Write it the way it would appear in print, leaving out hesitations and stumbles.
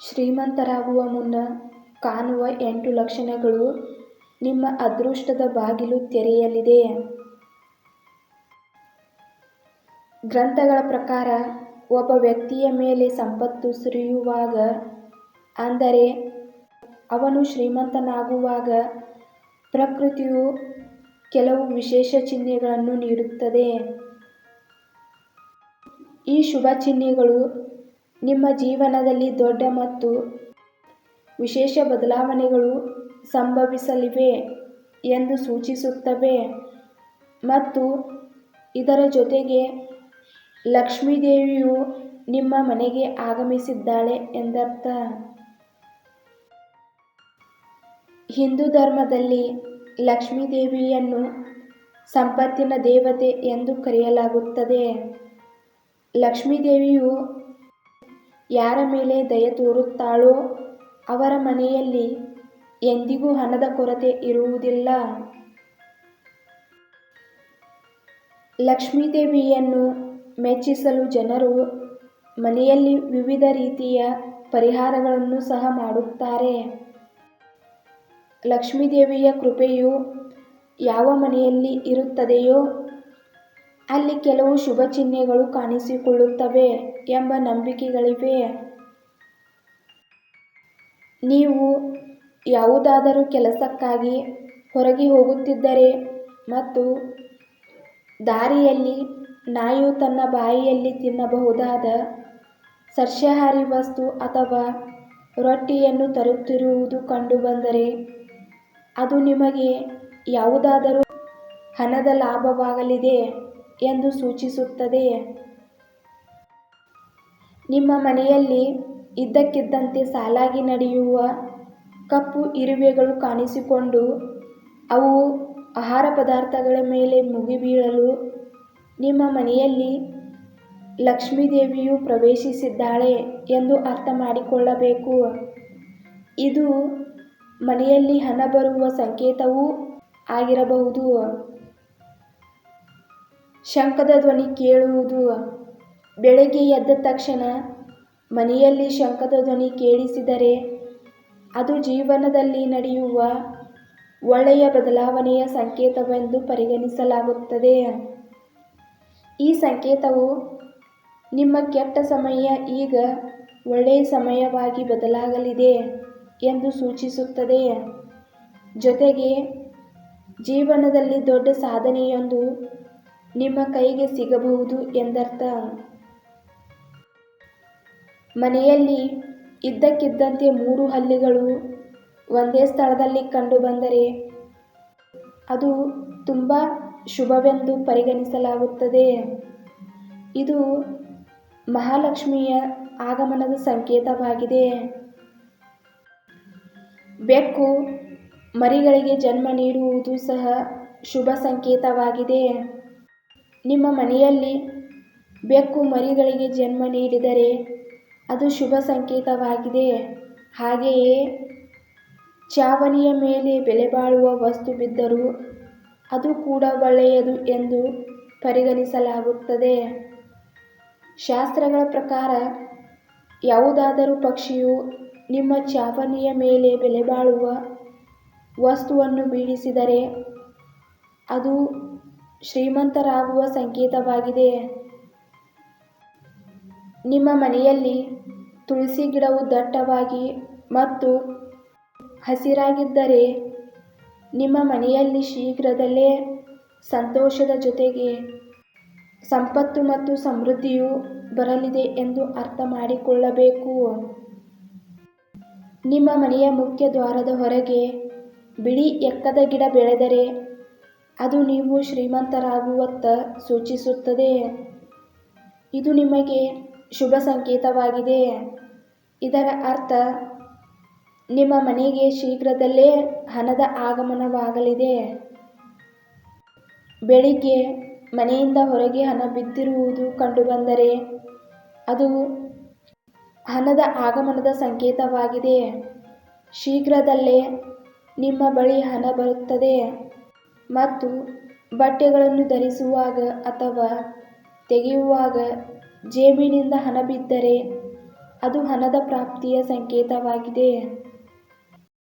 ಶ್ರೀಮಂತರಾಗುವ ಮುನ್ನ ಕಾಣುವ 8 ಲಕ್ಷಣಗಳು. ನಿಮ್ಮ ಅದೃಷ್ಟದ ಬಾಗಿಲು ತೆರೆಯಲಿದೆ. ಗ್ರಂಥಗಳ ಪ್ರಕಾರ ಒಬ್ಬ ವ್ಯಕ್ತಿಯ ಮೇಲೆ ಸಂಪತ್ತು ಸುರಿಯುವಾಗ, ಅಂದರೆ ಅವನು ಶ್ರೀಮಂತನಾಗುವಾಗ, ಪ್ರಕೃತಿಯು ಕೆಲವು ವಿಶೇಷ ಚಿಹ್ನೆಗಳನ್ನು ನೀಡುತ್ತದೆ. ಈ ಶುಭ ಚಿಹ್ನೆಗಳು ನಿಮ್ಮ ಜೀವನದಲ್ಲಿ ದೊಡ್ಡ ಮತ್ತು ವಿಶೇಷ ಬದಲಾವಣೆಗಳು ಸಂಭವಿಸಲಿವೆ ಎಂದು ಸೂಚಿಸುತ್ತವೆ ಮತ್ತು ಇದರ ಜೊತೆಗೆ ಲಕ್ಷ್ಮೀದೇವಿಯು ನಿಮ್ಮ ಮನೆಗೆ ಆಗಮಿಸಿದ್ದಾಳೆ ಎಂದರ್ಥ. ಹಿಂದೂ ಧರ್ಮದಲ್ಲಿ ಲಕ್ಷ್ಮೀದೇವಿಯನ್ನು ಸಂಪತ್ತಿನ ದೇವತೆ ಎಂದು ಕರೆಯಲಾಗುತ್ತದೆ. ಲಕ್ಷ್ಮೀದೇವಿಯು ಯಾರ ಮೇಲೆ ದಯೆ ತೋರುತ್ತಾಳೋ ಅವರ ಮನೆಯಲ್ಲಿ ಎಂದಿಗೂ ಹಣದ ಕೊರತೆ ಇರುವುದಿಲ್ಲ. ಲಕ್ಷ್ಮೀದೇವಿಯನ್ನು ಮೆಚ್ಚಿಸಲು ಜನರು ಮನೆಯಲ್ಲಿ ವಿವಿಧ ರೀತಿಯ ಪರಿಹಾರಗಳನ್ನು ಸಹ ಮಾಡುತ್ತಾರೆ. ಲಕ್ಷ್ಮೀದೇವಿಯ ಕೃಪೆಯು ಯಾವ ಮನೆಯಲ್ಲಿ ಇರುತ್ತದೆಯೋ ಅಲ್ಲಿ ಕೆಲವು ಶುಭ ಚಿಹ್ನೆಗಳು ಕಾಣಿಸಿಕೊಳ್ಳುತ್ತವೆ ಎಂಬ ನಂಬಿಕೆಗಳಿವೆ. ನೀವು ಯಾವುದಾದರೂ ಕೆಲಸಕ್ಕಾಗಿ ಹೊರಗೆ ಹೋಗುತ್ತಿದ್ದರೆ ಮತ್ತು ದಾರಿಯಲ್ಲಿ ನಾಯಿಯು ತನ್ನ ಬಾಯಿಯಲ್ಲಿ ತಿನ್ನಬಹುದಾದ ಸಸ್ಯಾಹಾರಿ ವಸ್ತು ಅಥವಾ ರೊಟ್ಟಿಯನ್ನು ತರುತ್ತಿರುವುದು ಕಂಡುಬಂದರೆ, ಅದು ನಿಮಗೆ ಯಾವುದಾದರೂ ಹಣದ ಲಾಭವಾಗಲಿದೆ ಎಂದು ಸೂಚಿಸುತ್ತದೆ. ನಿಮ್ಮ ಮನೆಯಲ್ಲಿ ಇದ್ದಕ್ಕಿದ್ದಂತೆ ಸಾಲಾಗಿ ನಡೆಯುವ ಕಪ್ಪು ಇರುವೆಗಳು ಕಾಣಿಸಿಕೊಂಡು ಅವು ಆಹಾರ ಪದಾರ್ಥಗಳ ಮೇಲೆ ಮುಗಿಬೀಳಲು ನಿಮ್ಮ ಮನೆಯಲ್ಲಿ ಲಕ್ಷ್ಮೀದೇವಿಯು ಪ್ರವೇಶಿಸಿದ್ದಾಳೆ ಎಂದು ಅರ್ಥ ಮಾಡಿಕೊಳ್ಳಬೇಕು. ಇದು ಮನೆಯಲ್ಲಿ ಹಣ ಬರುವ ಸಂಕೇತವೂ ಆಗಿರಬಹುದು. ಶಂಖದ ಧ್ವನಿ ಕೇಳುವುದು. ಬೆಳಗ್ಗೆ ಎದ್ದ ತಕ್ಷಣ ಮನೆಯಲ್ಲಿ ಶಂಖದ ಧ್ವನಿ ಕೇಳಿಸಿದರೆ ಅದು ಜೀವನದಲ್ಲಿ ನಡೆಯುವ ಒಳ್ಳೆಯ ಬದಲಾವಣೆಯ ಸಂಕೇತವೆಂದು ಪರಿಗಣಿಸಲಾಗುತ್ತದೆ. ಈ ಸಂಕೇತವು ನಿಮ್ಮ ಕೆಟ್ಟ ಸಮಯ ಈಗ ಒಳ್ಳೆಯ ಸಮಯವಾಗಿ ಬದಲಾಗಲಿದೆ ಎಂದು ಸೂಚಿಸುತ್ತದೆ. ಜೊತೆಗೆ ಜೀವನದಲ್ಲಿ ದೊಡ್ಡ ಸಾಧನೆಯೊಂದು ನಿಮ್ಮ ಕೈಗೆ ಸಿಗಬಹುದು ಎಂದರ್ಥ. ಮನೆಯಲ್ಲಿ ಇದ್ದಕ್ಕಿದ್ದಂತೆ 3 ಹಲ್ಲಿಗಳು ಒಂದೇ ಸ್ಥಳದಲ್ಲಿ ಕಂಡುಬಂದರೆ ಅದು ತುಂಬ ಶುಭವೆಂದು ಪರಿಗಣಿಸಲಾಗುತ್ತದೆ. ಇದು ಮಹಾಲಕ್ಷ್ಮಿಯ ಆಗಮನದ ಸಂಕೇತವಾಗಿದೆ. ಬೆಕ್ಕು ಮರಿಗಳಿಗೆ ಜನ್ಮ ನೀಡುವುದು ಸಹ ಶುಭ ಸಂಕೇತವಾಗಿದೆ. ನಿಮ್ಮ ಮನೆಯಲ್ಲಿ ಬೆಕ್ಕು ಮರಿಗಳಿಗೆ ಜನ್ಮ ನೀಡಿದರೆ ಅದು ಶುಭ ಸಂಕೇತವಾಗಿದೆ. ಹಾಗೆಯೇ ಚಾವಣಿಯ ಮೇಲೆ ಬೆಲೆಬಾಳುವ ವಸ್ತು ಬಿದ್ದರೂ ಅದು ಕೂಡ ಒಳ್ಳೆಯದು ಎಂದು ಪರಿಗಣಿಸಲಾಗುತ್ತದೆ. ಶಾಸ್ತ್ರಗಳ ಪ್ರಕಾರ ಯಾವುದಾದರೂ ಪಕ್ಷಿಯು ನಿಮ್ಮ ಚಾವಣಿಯ ಮೇಲೆ ಬೆಲೆಬಾಳುವ ವಸ್ತುವನ್ನು ಬೀಳಿಸಿದರೆ ಅದು ಶ್ರೀಮಂತರಾಗುವ ಸಂಕೇತವಾಗಿದೆ. ನಿಮ್ಮ ಮನೆಯಲ್ಲಿ ತುಳಸಿ ಗಿಡವು ದಟ್ಟವಾಗಿ ಮತ್ತು ಹಸಿರಾಗಿದ್ದರೆ ನಿಮ್ಮ ಮನೆಯಲ್ಲಿ ಶೀಘ್ರದಲ್ಲೇ ಸಂತೋಷದ ಜೊತೆಗೆ ಸಂಪತ್ತು ಮತ್ತು ಸಮೃದ್ಧಿಯು ಬರಲಿದೆ ಎಂದು ಅರ್ಥ ಮಾಡಿಕೊಳ್ಳಬೇಕು. ನಿಮ್ಮ ಮನೆಯ ಮುಖ್ಯ ದ್ವಾರದ ಹೊರಗೆ ಬಿಳಿ ಎಕ್ಕದ ಗಿಡ ಬೆಳೆದರೆ ಅದು ನೀವು ಶ್ರೀಮಂತರಾಗುವತ್ತ ಸೂಚಿಸುತ್ತದೆ. ಇದು ನಿಮಗೆ ಶುಭ ಸಂಕೇತವಾಗಿದೆ. ಇದರ ಅರ್ಥ ನಿಮ್ಮ ಮನೆಗೆ ಶೀಘ್ರದಲ್ಲೇ ಹಣದ ಆಗಮನವಾಗಲಿದೆ. ಬೆಳಿಗ್ಗೆ ಮನೆಯಿಂದ ಹೊರಗೆ ಹಣ ಬಿದ್ದಿರುವುದು ಕಂಡುಬಂದರೆ ಅದು ಹಣದ ಆಗಮನದ ಸಂಕೇತವಾಗಿದೆ. ಶೀಘ್ರದಲ್ಲೇ ನಿಮ್ಮ ಬಳಿ ಹಣ ಬರುತ್ತದೆ ಮತ್ತು ಬಟ್ಟೆಗಳನ್ನು ಧರಿಸುವಾಗ ಅಥವಾ ತೆಗೆಯುವಾಗ ಜೇಬಿನಿಂದ ಹಣ ಬಿದ್ದರೆ ಅದು ಹಣದ ಪ್ರಾಪ್ತಿಯ ಸಂಕೇತವಾಗಿದೆ